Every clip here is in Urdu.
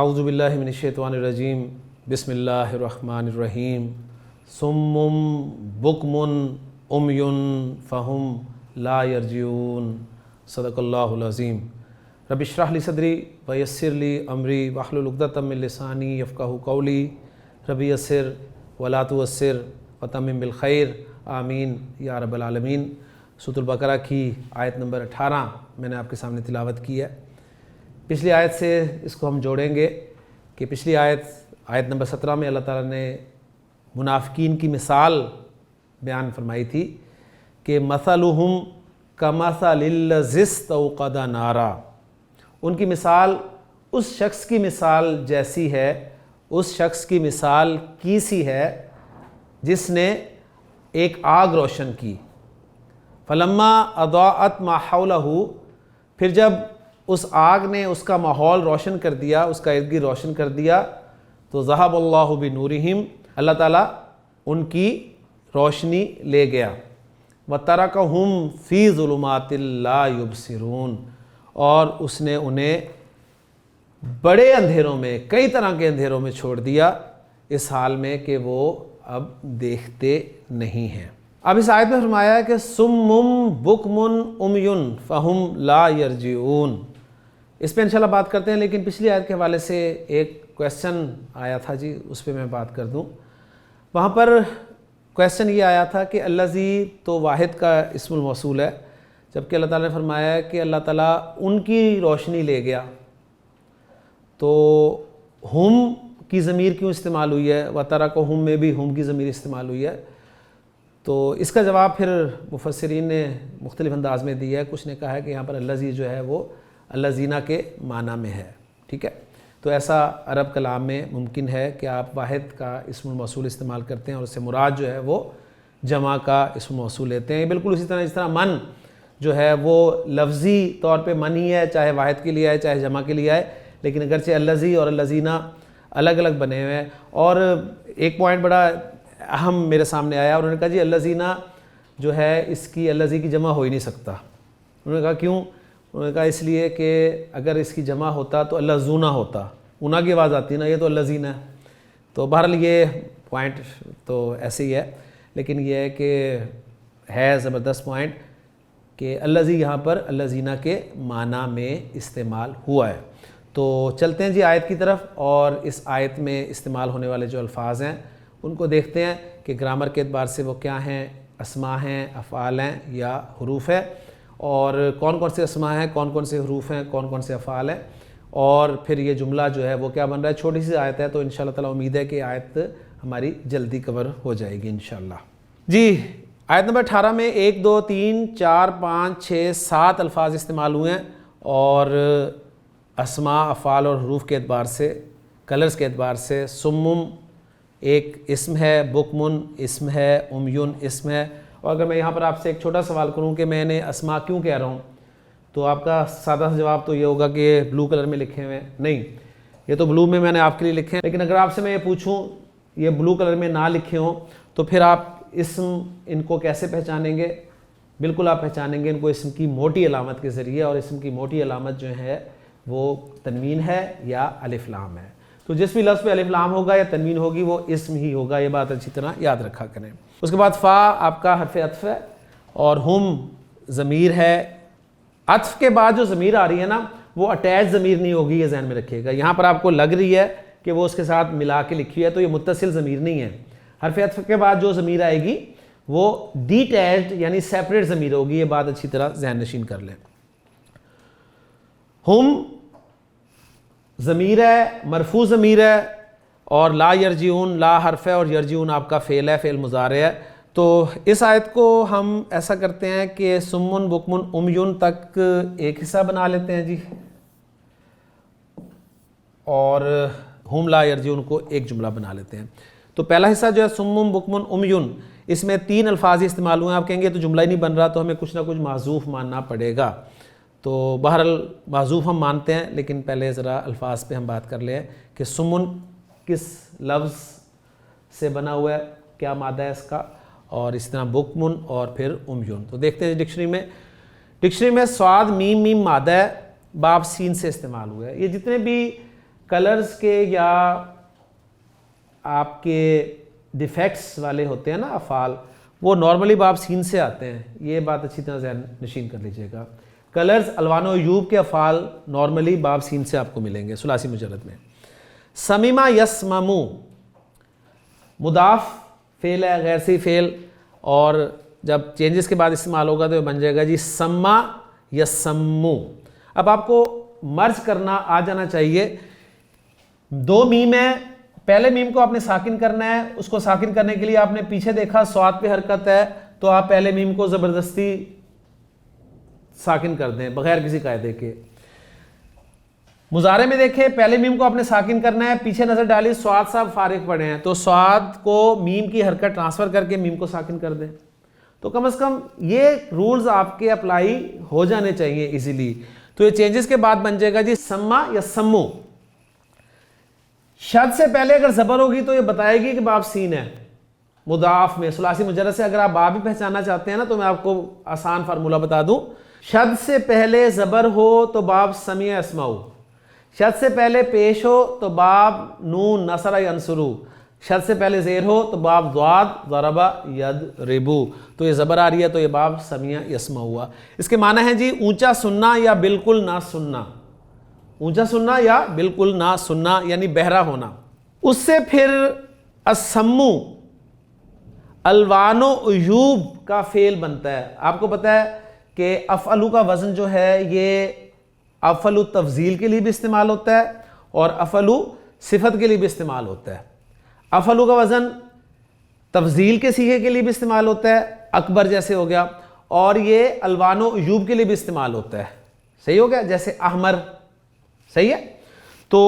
اعوذ باللہ من الشیطان الرجیم بسم اللہ الرحمن الرحیم صم بکم عمی فہم لا یرجعون صدق اللہ العظیم رب اشرح لی صدری ویسر لی امری واحلل عقدۃ من لسانی یفقہوا قولی رب یسر ولا تعسر وتمم بالخیر آمین یا رب العالمین۔ سورۃ البقرہ کی آیت نمبر 18 میں نے آپ کے سامنے تلاوت کی ہے۔ پچھلی آیت سے اس کو ہم جوڑیں گے کہ پچھلی آیت نمبر 17 میں اللہ تعالیٰ نے منافقین کی مثال بیان فرمائی تھی کہ مثلہم کمثل الذی استوقد نارا، ان کی مثال اس شخص کی مثال جیسی ہے، اس شخص کی مثال کیسی ہے جس نے ایک آگ روشن کی۔ فلما اضاءت ما حولہ، پھر جب اس آگ نے اس کا ماحول روشن کر دیا، اس کا ارد گرد روشن کر دیا، تو ذہب اللہ بنورہم، اللہ تعالیٰ ان کی روشنی لے گیا۔ وترکہم فی ظلمات لا یبصرون، اور اس نے انہیں بڑے اندھیروں میں، کئی طرح کے اندھیروں میں چھوڑ دیا، اس حال میں کہ وہ اب دیکھتے نہیں ہیں۔ اب اس آیت میں فرمایا ہے کہ صم بکم عمی فہم لا یرجعون، اس پہ انشاءاللہ بات کرتے ہیں، لیکن پچھلی آیت کے حوالے سے ایک کویسچن آیا تھا جی، اس پہ میں بات کر دوں۔ وہاں پر کویسچن یہ آیا تھا کہ الذی تو واحد کا اسم الموصول ہے، جبکہ اللہ تعالیٰ نے فرمایا ہے کہ اللہ تعالیٰ ان کی روشنی لے گیا، تو ہم کی ضمیر کیوں استعمال ہوئی ہے؟ وترکہم میں بھی ہم کی ضمیر استعمال ہوئی ہے۔ تو اس کا جواب پھر مفسرین نے مختلف انداز میں دیا ہے۔ کچھ نے کہا ہے کہ یہاں پر الذی جو ہے وہ الذین کے معنی میں ہے، ٹھیک ہے؟ تو ایسا عرب کلام میں ممکن ہے کہ آپ واحد کا اسم الموصول استعمال کرتے ہیں اور اس سے مراد جو ہے وہ جمع کا اسم موصول لیتے ہیں۔ بالکل اسی طرح جس طرح من جو ہے وہ لفظی طور پہ من ہی ہے، چاہے واحد کے لیے آئے چاہے جمع کے لیے آئے، لیکن اگرچہ الذی اور الذین الگ الگ بنے ہوئے ہیں۔ اور ایک پوائنٹ بڑا اہم میرے سامنے آیا، انہوں نے کہا جی الذین جو ہے اس کی الذی کی جمع ہو ہی نہیں سکتا۔ انہوں نے کہا کیوں؟ انہوں نے کہا اس لیے کہ اگر اس کی جمع ہوتا تو الذین ہوتا، اونا کی آواز آتی نا، یہ تو الذین ہے۔ تو بہرحال یہ پوائنٹ تو ایسے ہی ہے، لیکن یہ ہے کہ ہے زبردست پوائنٹ کہ الذی یہاں پر الذین کے معنی میں استعمال ہوا ہے۔ تو چلتے ہیں جی آیت کی طرف، اور اس آیت میں استعمال ہونے والے جو الفاظ ہیں ان کو دیکھتے ہیں کہ گرامر کے اعتبار سے وہ کیا ہیں، اسماء ہیں، افعال ہیں یا حروف ہے، اور کون کون سے اسماء ہیں، کون کون سے حروف ہیں، کون کون سے افعال ہیں، اور پھر یہ جملہ جو ہے وہ کیا بن رہا ہے۔ چھوٹی سی آیت ہے تو انشاءاللہ تعالیٰ امید ہے کہ آیت ہماری جلدی کور ہو جائے گی انشاءاللہ۔ جی آیت نمبر 18 میں 1 2 3 4 5 6 7 الفاظ استعمال ہوئے ہیں، اور اسماء، افعال اور حروف کے اعتبار سے، کلرز کے اعتبار سے صم ایک اسم ہے، بکمن اسم ہے، عمیون اسم ہے۔ اور اگر میں یہاں پر آپ سے ایک چھوٹا سوال کروں کہ میں نے اسماء کیوں کہہ رہا ہوں، تو آپ کا سادہ سا جواب تو یہ ہوگا کہ یہ بلو کلر میں لکھے ہوئے ہیں۔ نہیں، یہ تو بلو میں نے آپ کے لیے لکھے ہیں، لیکن اگر آپ سے میں یہ پوچھوں یہ بلو کلر میں نہ لکھے ہوں تو پھر آپ اسم ان کو کیسے پہچانیں گے؟ بالکل آپ پہچانیں گے ان کو اسم کی موٹی علامت کے ذریعے، اور اسم کی موٹی علامت جو ہے وہ تنوین ہے یا الف لام ہے۔ تو جس بھی لفظ پہ الف لام ہوگا یا تنوین ہوگی وہ اسم ہی ہوگا، یہ بات اچھی طرح یاد رکھا کریں۔ اس کے بعد فا آپ کا حرف عطف ہے، اور ہم ضمیر ہے۔ عطف کے بعد جو ضمیر آ رہی ہے نا وہ اٹیچ ضمیر نہیں ہوگی، یہ ذہن میں رکھیے گا۔ یہاں پر آپ کو لگ رہی ہے کہ وہ اس کے ساتھ ملا کے لکھی ہے، تو یہ متصل ضمیر نہیں ہے۔ حرف عطف کے بعد جو ضمیر آئے گی وہ ڈیٹیچڈ یعنی سیپریٹ ضمیر ہوگی، یہ بات اچھی طرح ذہن نشین کر لیں۔ ہم ضمیر ہے، مرفوع ضمیر ہے، اور لا یرجعون لا حرف ہے، اور یرجعون آپ کا فعل ہے، فعل مضارع ہے۔ تو اس آیت کو ہم ایسا کرتے ہیں کہ صم بکم عمی تک ایک حصہ بنا لیتے ہیں جی، اور ہم لا یرجعون کو ایک جملہ بنا لیتے ہیں۔ تو پہلا حصہ جو ہے صم بکم عمی، اس میں 3 الفاظ استعمال ہوئے ہیں۔ آپ کہیں گے تو جملہ ہی نہیں بن رہا، تو ہمیں کچھ نہ کچھ معذوف ماننا پڑے گا۔ تو بہرحال معذوف ہم مانتے ہیں، لیکن پہلے ذرا الفاظ پہ ہم بات کر لیں کہ سمن کس لفظ سے بنا ہوا ہے، کیا مادہ ہے اس کا، اور اس طرح بکمن اور پھر عمیون۔ تو دیکھتے ہیں ڈکشنری میں سواد میم مادہ ہے، باب سین سے استعمال ہوا ہے۔ یہ جتنے بھی کلرز کے یا آپ کے ڈیفیکٹس والے ہوتے ہیں نا افعال، وہ نارملی باب سین سے آتے ہیں. یہ بات اچھی طرح ذہن نشین کر لیجئے گا. کلرز الوان و عیوب کے افعال نارملی باب سین سے آپ کو ملیں گے ثلاثی مجرد میں. سمیما یسممو مضاف فعل ہے، غیر سی فعل، اور جب چینجز کے بعد استعمال ہوگا تو بن جائے گا جی سما یسمو. اب آپ کو مرج کرنا آ جانا چاہیے. دو میم ہے، پہلے میم کو آپ نے ساکن کرنا ہے. اس کو ساکن کرنے کے لیے آپ نے پیچھے دیکھا صاد پہ حرکت ہے تو آپ پہلے میم کو زبردستی ساکن کر دیں بغیر کسی قاعدے کے. مضارع میں دیکھیں پہلے میم کو آپ نے ساکن کرنا ہے، پیچھے نظر ڈالی صاد صاحب فارغ پڑے ہیں تو صاد کو میم کی حرکت ٹرانسفر کر کے میم کو ساکن کر دیں. تو کم از کم یہ رولز آپ کے اپلائی ہو جانے چاہیے ایزیلی. تو یہ چینجز کے بعد بن جائے گا جی سما یا سمو. شد سے پہلے اگر زبر ہوگی تو یہ بتائے گی کہ باب سین ہے. مضاف میں ثلاثی مجرد سے اگر آپ باب بھی پہچاننا چاہتے ہیں نا تو میں آپ کو آسان فارمولہ بتا دوں. شد سے پہلے زبر ہو تو باب سمیع اسمعو. شد سے پہلے پیش ہو تو باب نون نصر ینصرو. شد سے پہلے زیر ہو تو باب ضاد ضرب یضربو. تو یہ زبر آ رہی ہے تو یہ باب سمیع یسمع ہوا. اس کے معنی ہے جی اونچا سننا یا بالکل نہ سننا. اونچا سننا یا بالکل نہ سننا یعنی بہرا ہونا. اس سے پھر السمو الوان و عیوب کا فعل بنتا ہے. آپ کو پتہ ہے کہ افعلو کا وزن جو ہے یہ افعلو تفضیل کے لیے بھی استعمال ہوتا ہے اور افعلو صفت کے لیے بھی استعمال ہوتا ہے. افعلو کا وزن تفضیل کے صیغے کے لیے بھی استعمال ہوتا ہے، اکبر جیسے ہو گیا، اور یہ الوان و عیوب کے لیے بھی استعمال ہوتا ہے. صحیح ہو گیا، جیسے احمر. صحیح ہے. تو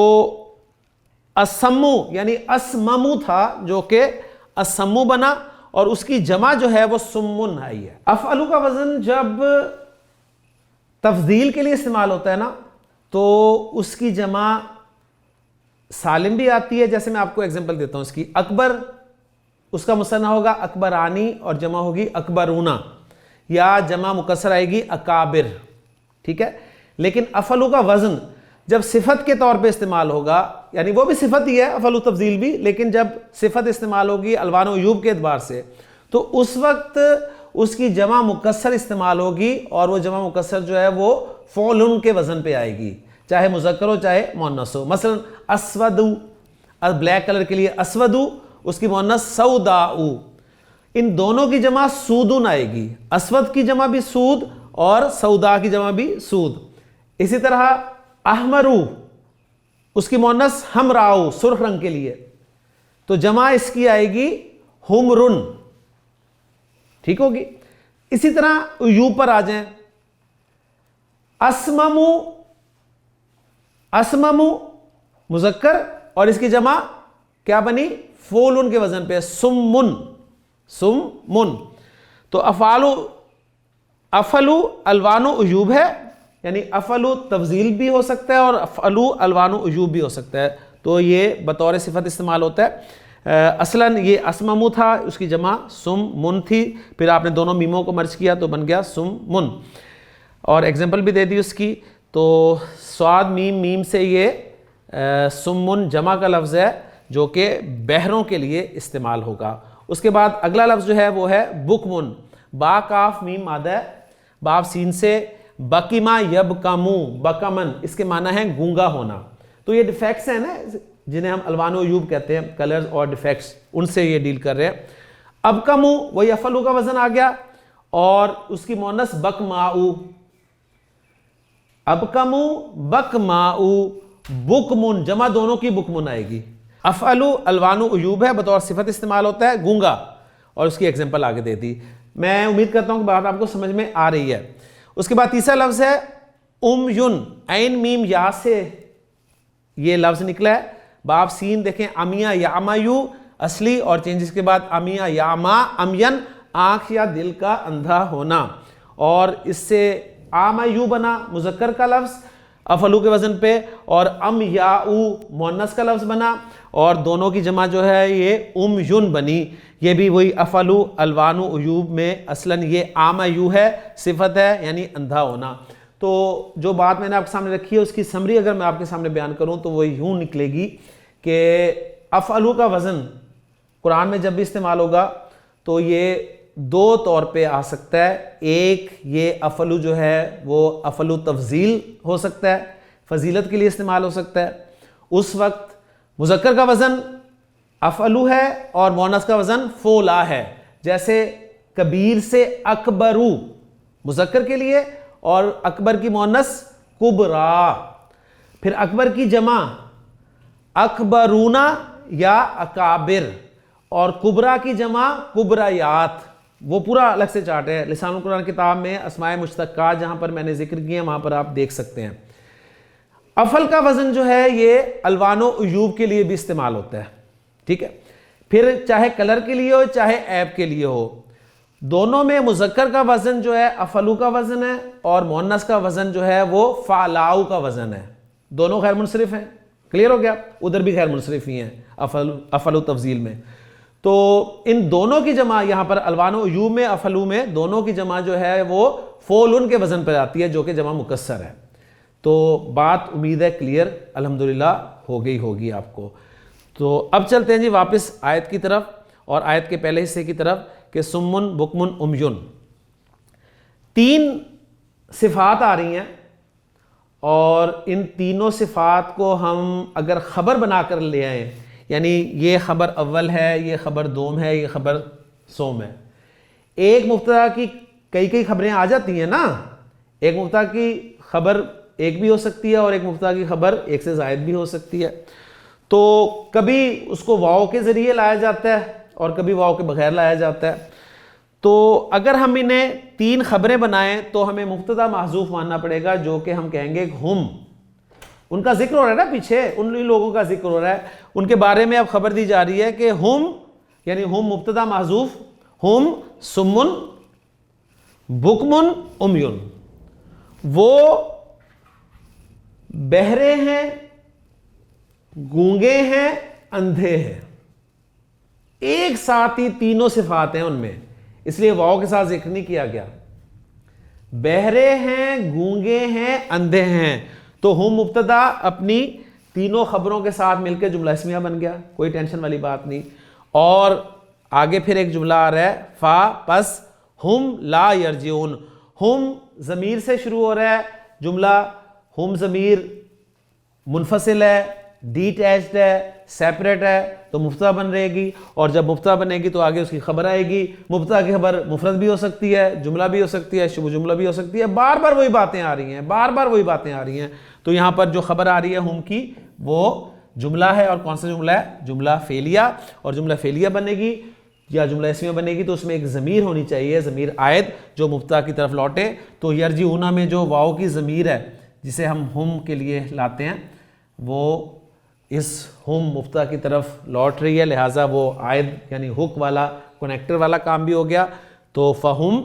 اسمو یعنی اسممو تھا جو کہ اسمو بنا اور اس کی جمع جو ہے وہ سمن آئی ہے. افعلو کا وزن جب تفضیل کے لیے استعمال ہوتا ہے نا تو اس کی جمع سالم بھی آتی ہے. جیسے میں آپ کو ایگزامپل دیتا ہوں اس کی. اکبر اس کا مثنیٰ ہوگا اکبرانی اور جمع ہوگی اکبرونا، یا جمع مکسر آئے گی اکابر. ٹھیک ہے. لیکن افعلو کا وزن جب صفت کے طور پہ استعمال ہوگا، یعنی وہ بھی صفت ہی ہے افعلو تفضیل بھی، لیکن جب صفت استعمال ہوگی الوان و عیوب کے اعتبار سے تو اس وقت اس کی جمع مکسر استعمال ہوگی اور وہ جمع مکسر جو ہے وہ فعلن کے وزن پہ آئے گی، چاہے مذکر ہو چاہے مؤنث ہو. مثلا اسودو بلیک کلر کے لیے اسودو، اس کی مؤنث سوداؤ. ان دونوں کی جمع سودن آئے گی. اسود کی جمع بھی سود اور سودا کی جمع بھی سود. اسی طرح احمرو اس کی مؤنث حمراؤ سرخ رنگ کے لیے، تو جمع اس کی آئے گی حمرن. ٹھیک ہوگی. اسی طرح عیوب پر آ جائیں. اسممو اسممو مذکر اور اس کی جمع کیا بنی؟ فعلن کے وزن پہ سمن سمن. تو افعلو الوان و عیوب ہے، یعنی افعلو تفضیل بھی ہو سکتا ہے اور افعلو الوان و عیوب بھی ہو سکتا ہے. تو یہ بطور صفت استعمال ہوتا ہے. اصلاً یہ اسممو تھا، اس کی جمع سمن تھی، پھر آپ نے دونوں میموں کو مرج کیا تو بن گیا سمن. اور ایگزامپل بھی دے دی اس کی. تو صاد میم میم سے یہ سمن جمع کا لفظ ہے جو کہ بہروں کے لیے استعمال ہوگا. اس کے بعد اگلا لفظ جو ہے وہ ہے بکمن. با کاف میم مادہ ہے، باب سین سے بکما یبکمو بکمن، اس کے معنی ہے گونگا ہونا. تو یہ ڈیفیکٹس ہیں نا جنہیں ہم الوان و عیوب کہتے ہیں، کلرز اور ڈیفیکٹس، ان سے یہ ڈیل کر رہے ہیں. ابکمو وہی افعلو کا وزن آ گیا اور اس کی مؤنث بکماؤ. ابکمو بکماؤ بکمن، جمع دونوں کی بکمن آئے گی. افعلو الوان و عیوب ہے، بطور صفت استعمال ہوتا ہے گونگا، اور اس کی ایگزامپل آگے دے دی. میں امید کرتا ہوں کہ بات آپ کو سمجھ میں آ رہی ہے. اس کے بعد تیسرا لفظ ہے یون. عین میم یا سے یہ لفظ نکلا ہے. باب سین دیکھیں امیہ یعمیو اصلی، اور چینجز کے بعد امیہ یعما امین آنکھ یا دل کا اندھا ہونا. اور اس سے آمیو بنا مذکر کا لفظ افعلو کے وزن پہ، اور یاؤ مؤنث کا لفظ بنا، اور دونوں کی جمع جو ہے یہ یون بنی. یہ بھی وہی افعلو الوان و عیوب میں اصلاً یہ آمیو ہے، صفت ہے یعنی اندھا ہونا. تو جو بات میں نے آپ کے سامنے رکھی ہے اس کی سمری اگر میں آپ کے سامنے بیان کروں تو وہ یوں نکلے گی کہ افعلو کا وزن قرآن میں جب بھی استعمال ہوگا تو یہ دو طور پہ آ سکتا ہے. ایک یہ افعلو جو ہے وہ افعلو تفضیل ہو سکتا ہے, فضیلت کے لیے استعمال ہو سکتا ہے. اس وقت مذکر کا وزن افعلو ہے اور مؤنث کا وزن فولا ہے. جیسے کبیر سے اکبرو مذکر کے لیے اور اکبر کی مؤنث کبرا. پھر اکبر کی جمع اکبرونا یا اکابر اور کبرا کی جمع کبرایات. وہ پورا الگ سے چارٹ ہے لسان القرآن کتاب میں اسماء مشتقات جہاں پر میں نے ذکر کیے ہیں وہاں پر آپ دیکھ سکتے ہیں. افعل کا وزن جو ہے یہ الوان و عیوب کے لیے بھی استعمال ہوتا ہے. ٹھیک ہے, پھر چاہے کلر کے لیے ہو چاہے عیب کے لیے ہو, دونوں میں مذکر کا وزن جو ہے افعلو کا وزن ہے اور مؤنث کا وزن جو ہے وہ فعلاؤ کا وزن ہے. دونوں غیر منصرف ہیں. کلیئر ہو گیا؟ ادھر بھی غیر منصرف ہی ہیں افعلو تفضیل میں. تو ان دونوں کی جمع یہاں پر الوان و عیوب میں افعلو میں دونوں کی جمع جو ہے وہ فعلن کے وزن پر آتی ہے جو کہ جمع مکسر ہے. تو بات امید ہے کلیئر الحمدللہ ہو گئی ہوگی آپ کو. تو اب چلتے ہیں جی واپس آیت کی طرف اور آیت کے پہلے حصے کی طرف کہ سمن بکمن امیون. تین صفات آ رہی ہیں اور ان تینوں صفات کو ہم اگر خبر بنا کر لے آئیں, یعنی یہ خبر اول ہے, یہ خبر دوم ہے, یہ خبر سوم ہے. ایک مبتدا کی کئی خبریں آ جاتی ہیں نا, ایک مبتدا کی خبر ایک بھی ہو سکتی ہے اور ایک مبتدا کی خبر ایک سے زائد بھی ہو سکتی ہے. تو کبھی اس کو واو کے ذریعے لایا جاتا ہے اور کبھی واو کے بغیر لایا جاتا ہے. تو اگر ہم انہیں تین خبریں بنائیں تو ہمیں مبتدا محذوف ماننا پڑے گا جو کہ ہم کہیں گے ہم. ان کا ذکر ہو رہا ہے نا پیچھے, ان لوگوں کا ذکر ہو رہا ہے, ان کے بارے میں اب خبر دی جا رہی ہے کہ ہم یعنی ہم مبتدا محذوف, ہم سمن بکمن امیون, وہ بہرے ہیں, گونگے ہیں, اندھے ہیں. ایک ساتھ ہی تینوں صفات ہیں ان میں, اس لیے واو کے ساتھ ذکر نہیں کیا گیا. بہرے ہیں, گونگے ہیں, اندھے ہیں. تو ہم مبتدا اپنی تینوں خبروں کے ساتھ مل کے جملہ اسمیہ بن گیا, کوئی ٹینشن والی بات نہیں. اور آگے پھر ایک جملہ آ رہا ہے فا پس ہم لا یرجعون. ہم ضمیر سے شروع ہو رہا ہے جملہ, ہم ضمیر منفصل ہے, ڈیٹیچڈ ہے, سیپریٹ ہے, تو مبتدا بن رہے گی. اور جب مبتدا بنے گی تو آگے اس کی خبر آئے گی. مبتدا کی خبر مفرد بھی ہو سکتی ہے, جملہ بھی ہو سکتی ہے, شبہ جملہ بھی ہو سکتی ہے. بار بار وہی باتیں آ رہی ہیں, بار بار وہی باتیں آ رہی ہیں. تو یہاں پر جو خبر آ رہی ہے ہم کی وہ جملہ ہے, اور کون سا جملہ ہے؟ جملہ فعلیہ. اور جملہ فعلیہ بنے گی یا جملہ اسمیہ بنے گی تو اس میں ایک ضمیر ہونی چاہیے, ضمیر عائد جو مبتدا کی طرف لوٹے. تو یرجعون میں جو واو کی ضمیر ہے جسے ہم کے لیے لاتے ہیں وہ اس ہم مبتدا کی طرف لوٹ رہی ہے, لہٰذا وہ عائد یعنی ہک والا کنیکٹر والا کام بھی ہو گیا. تو فہم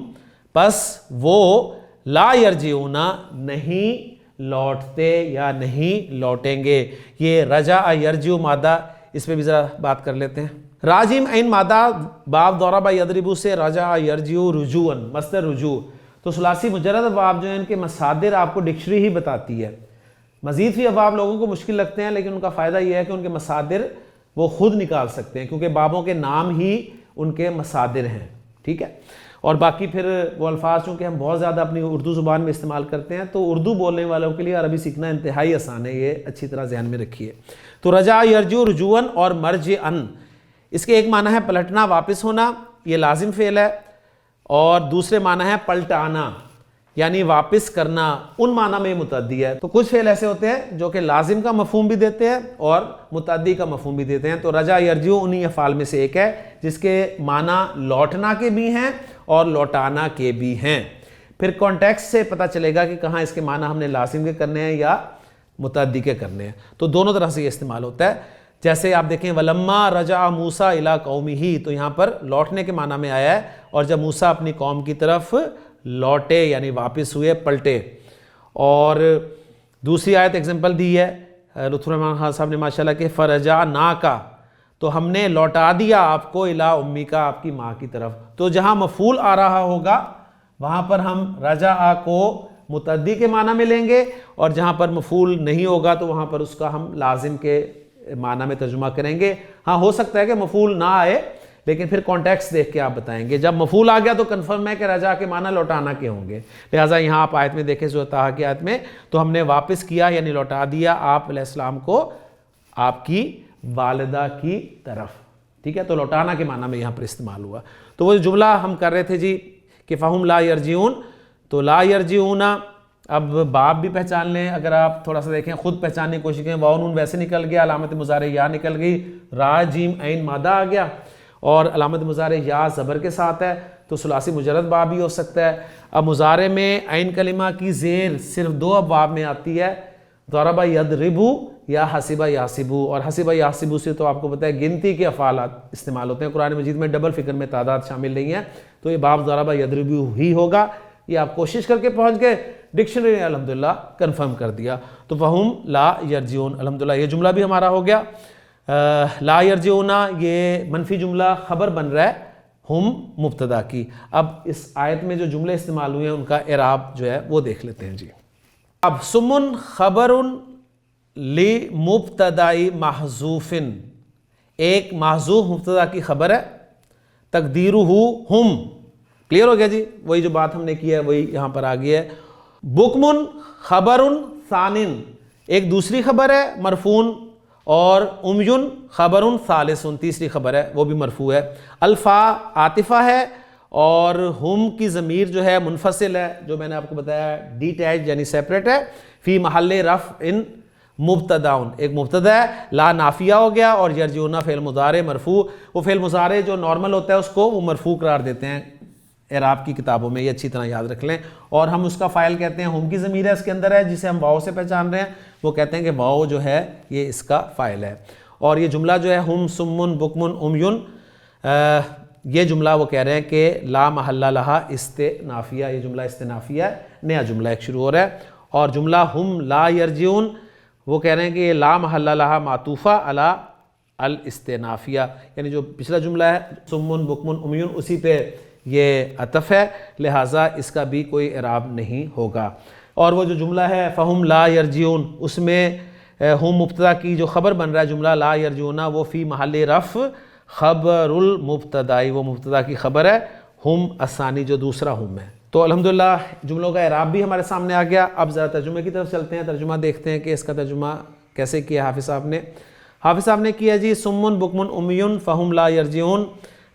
پس وہ لا یرجعون نہیں لوٹتے یا نہیں لوٹیں گے. یہ رجع یرجع مادہ, اس پہ بھی ذرا بات کر لیتے ہیں. راجم عین مادہ باب ضرب یضرب سے رجع یرجع رجوعا مصدر رجوع. تو ثلاثی مجرد ابواب جو ہیں ان کے مصادر آپ کو ڈکشنری ہی بتاتی ہے. مزید بھی ابواب لوگوں کو مشکل لگتے ہیں لیکن ان کا فائدہ یہ ہے کہ ان کے مصادر وہ خود نکال سکتے ہیں کیونکہ بابوں کے نام ہی ان کے مصادر ہیں. ٹھیک ہے, اور باقی پھر وہ الفاظ چونکہ ہم بہت زیادہ اپنی اردو زبان میں استعمال کرتے ہیں تو اردو بولنے والوں کے لیے عربی سیکھنا انتہائی آسان ہے, یہ اچھی طرح ذہن میں رکھیے. تو رجع یرجع رجوعا اور مرجعا, اس کے ایک معنی ہے پلٹنا, واپس ہونا, یہ لازم فعل ہے. اور دوسرے معنی ہے پلٹانا یعنی واپس کرنا, ان معنی میں متعدی ہے. تو کچھ فعل ایسے ہوتے ہیں جو کہ لازم کا مفہوم بھی دیتے ہیں اور متعدی کا مفہوم بھی دیتے ہیں. تو رجع یرجع انہی افعال میں سے ایک ہے جس کے معنی لوٹنا کے بھی ہیں اور لوٹانا کے بھی ہیں. پھر کانٹیکسٹ سے پتہ چلے گا کہ کہاں اس کے معنی ہم نے لازم کے کرنے ہیں یا متعدی کے کرنے ہیں. تو دونوں طرح سے یہ استعمال ہوتا ہے. جیسے آپ دیکھیں ولما رجع موسیٰ الی قومہ, تو یہاں پر لوٹنے کے معنی میں آیا ہے, اور جب موسیٰ اپنی قوم کی طرف لوٹے یعنی واپس ہوئے, پلٹے. اور دوسری آیت ایگزامپل دی ہے لطف الرحمان خان صاحب نے ماشاءاللہ کہ فرجعناکا, تو ہم نے لوٹا دیا آپ کو الی امیکا, آپ کی ماں کی طرف. تو جہاں مفعول آ رہا ہوگا وہاں پر ہم رجع کو متعدی کے معنی میں لیں گے، اور جہاں پر مفعول نہیں ہوگا تو وہاں پر اس کا ہم لازم کے معنی میں ترجمہ کریں گے۔ ہاں ہو سکتا ہے کہ مفعول نہ آئے، لیکن پھر کانٹیکسٹ دیکھ کے آپ بتائیں گے۔ جب مفعول آ گیا تو کنفرم ہے کہ رجا کے معنی لوٹانا کے ہوں گے، لہٰذا یہاں آپ آیت میں دیکھیں سورۃ طٰہٰ کی آیت میں، تو ہم نے واپس کیا یعنی لوٹا دیا آپ علیہ السلام کو آپ کی والدہ کی طرف، ٹھیک ہے، تو لوٹانا کے معنی میں یہاں پر استعمال ہوا۔ تو وہ جملہ ہم کر رہے تھے جی کہ فہم لا یرجعون، تو لا یرجعون اب باب بھی پہچان لیں، اگر آپ تھوڑا سا دیکھیں خود پہچاننے کی کوشش کریں، واو نون ویسے نکل گیا، علامت مضارع یا نکل گئی، را جیم عین مادہ آ گیا، اور علامت مضارع یا زبر کے ساتھ ہے، تو ثلاثی مجرد باب بھی ہو سکتا ہے۔ اب مضارع میں عین کلمہ کی زیر صرف دو ابواب میں آتی ہے، ضرب یضرب یا حسب یحسب، اور حسب یحسب سے تو آپ کو پتہ ہے گنتی کے افعالات استعمال ہوتے ہیں قرآن مجید میں، ڈبل فکر میں تعداد شامل نہیں ہے، تو یہ باب ضرب یضرب ہی ہوگا۔ یہ آپ کوشش کر کے پہنچ گئے، ڈکشنری نے الحمدللہ کنفرم کر دیا، تو فہم لا یرجعون، الحمدللہ یہ جملہ بھی ہمارا ہو گیا۔ لا یرجعون یہ منفی جملہ خبر بن رہا ہے ہم مبتدا کی۔ اب اس آیت میں جو جملے استعمال ہوئے ہیں ان کا اعراب جو ہے وہ دیکھ لیتے ہیں جی۔ اب سمن خبر لی مبتدائی محذوف، ایک محذوف مبتدا کی خبر ہے، تقدیرہ ہم، کلیئر ہو گیا جی، وہی جو بات ہم نے کی ہے وہی یہاں پر آ گئی ہے۔ بکمن خبر ثانن، ایک دوسری خبر ہے مرفون، اور امیون خبر ثالث، تیسری خبر ہے وہ بھی مرفوع ہے۔ الفا عاطفہ ہے، اور ہم کی ضمیر جو ہے منفصل ہے، جو میں نے آپ کو بتایا ڈیٹیچ یعنی سیپریٹ ہے، فی محل رفع مبتداؤن، ایک مبتدا ہے، لا نافیہ ہو گیا، اور یرجعون فعل مضارع مرفوع، وہ فعل مضارع جو نارمل ہوتا ہے اس کو وہ مرفوع قرار دیتے ہیں اعراب کی کتابوں میں، یہ اچھی طرح یاد رکھ لیں، اور ہم اس کا فاعل کہتے ہیں، ہم کی ضمیر ہے اس کے اندر ہے جسے ہم واؤ سے پہچان رہے ہیں، وہ کہتے ہیں کہ واؤ جو ہے یہ اس کا فاعل ہے۔ اور یہ جملہ جو ہے ہم سمن بکمن امیون، یہ جملہ وہ کہہ رہے ہیں کہ لا محل لہا استنافیہ، یہ جملہ استنافیہ ہے، نیا جملہ ایک شروع ہو رہا ہے۔ اور جملہ ہم لا یرجعون وہ کہہ رہے ہیں کہ یہ لا محل لہا معطوفہ علی الاستنافیہ، یعنی جو پچھلا جملہ ہے سمن بکمن امیون اسی پہ یہ عطف ہے، لہٰذا اس کا بھی کوئی اعراب نہیں ہوگا۔ اور وہ جو جملہ ہے فہم لا یرجعون، اس میں ہم مبتدا کی جو خبر بن رہا ہے جملہ لا یرجعون، وہ فی محل رفع خبر المبتدائی، وہ مبتدا کی خبر ہے، ہم الثانی جو دوسرا ہم ہے۔ تو الحمدللہ جملوں کا اعراب بھی ہمارے سامنے آ گیا۔ اب ذرا ترجمے کی طرف چلتے ہیں، ترجمہ دیکھتے ہیں کہ اس کا ترجمہ کیسے کیا حافظ صاحب نے۔ حافظ صاحب نے کیا جی سمن بکمن امیون فہم لا یرجعون،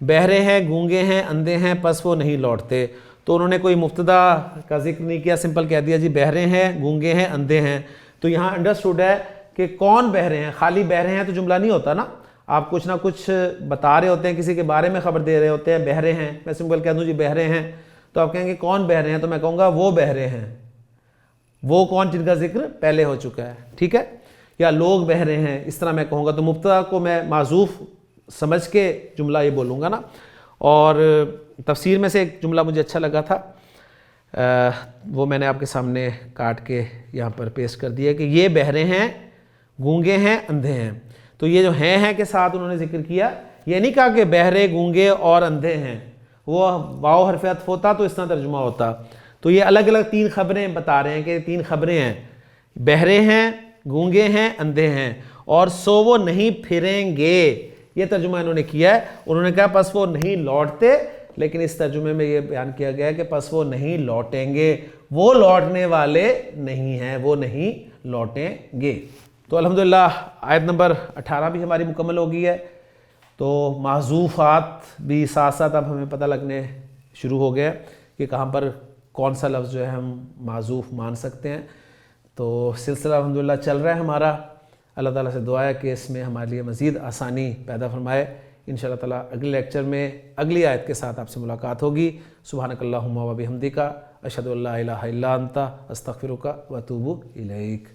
بہرے ہیں، گونگے ہیں، اندھے ہیں، پس وہ نہیں لوٹتے۔ تو انہوں نے کوئی مبتدا کا ذکر نہیں کیا، سمپل کہہ دیا جی بہرے ہیں، گونگے ہیں، اندھے ہیں۔ تو یہاں انڈرسٹوڈ ہے کہ کون بہرے ہیں، خالی بہرے ہیں تو جملہ نہیں ہوتا نا، آپ کچھ نہ کچھ بتا رہے ہوتے ہیں، کسی کے بارے میں خبر دے رہے ہوتے ہیں، بہرے ہیں، میں سمپل کہہ دوں جی بہرے ہیں، تو آپ کہیں گے کون بہرے ہیں، تو میں کہوں گا وہ بہرے ہیں، وہ کون جن کا ذکر پہلے ہو چکا ہے، ٹھیک ہے، یا لوگ بہرے ہیں، اس طرح میں کہوں گا۔ تو مبتدا کو میں معذوف سمجھ کے جملہ یہ بولوں گا نا۔ اور تفسیر میں سے ایک جملہ مجھے اچھا لگا تھا، وہ میں نے آپ کے سامنے کاٹ کے یہاں پر پیسٹ کر دیا کہ یہ بہرے ہیں، گونگے ہیں، اندھے ہیں۔ تو یہ جو ہیں کے ساتھ انہوں نے ذکر کیا، یہ نہیں کہا کہ بہرے، گونگے اور اندھے ہیں، وہ واو حرف عطف ہوتا تو اس طرح ترجمہ ہوتا۔ تو یہ الگ الگ تین خبریں بتا رہے ہیں کہ تین خبریں ہیں، بہرے ہیں، گونگے ہیں، اندھے ہیں، اور سو وہ نہیں پھریں گے، یہ ترجمہ انہوں نے کیا ہے۔ انہوں نے کہا پس وہ نہیں لوٹتے، لیکن اس ترجمے میں یہ بیان کیا گیا ہے کہ پس وہ نہیں لوٹیں گے، وہ لوٹنے والے نہیں ہیں، وہ نہیں لوٹیں گے۔ تو الحمدللہ آیت نمبر 18 بھی ہماری مکمل ہو گئی ہے۔ تو محذوفات بھی ساتھ ساتھ اب ہمیں پتہ لگنے شروع ہو گئے کہ کہاں پر کون سا لفظ جو ہے ہم معذوف مان سکتے ہیں۔ تو سلسلہ الحمدللہ چل رہا ہے ہمارا، اللہ تعالیٰ سے دعا ہے کہ اس میں ہمارے لیے مزید آسانی پیدا فرمائے۔ انشاءاللہ تعالیٰ اگلے لیکچر میں اگلی آیت کے ساتھ آپ سے ملاقات ہوگی۔ سبحانک اللہم و بحمدک، اشہد ان لا الہ الا انت، استغفرک و اتوب الیک۔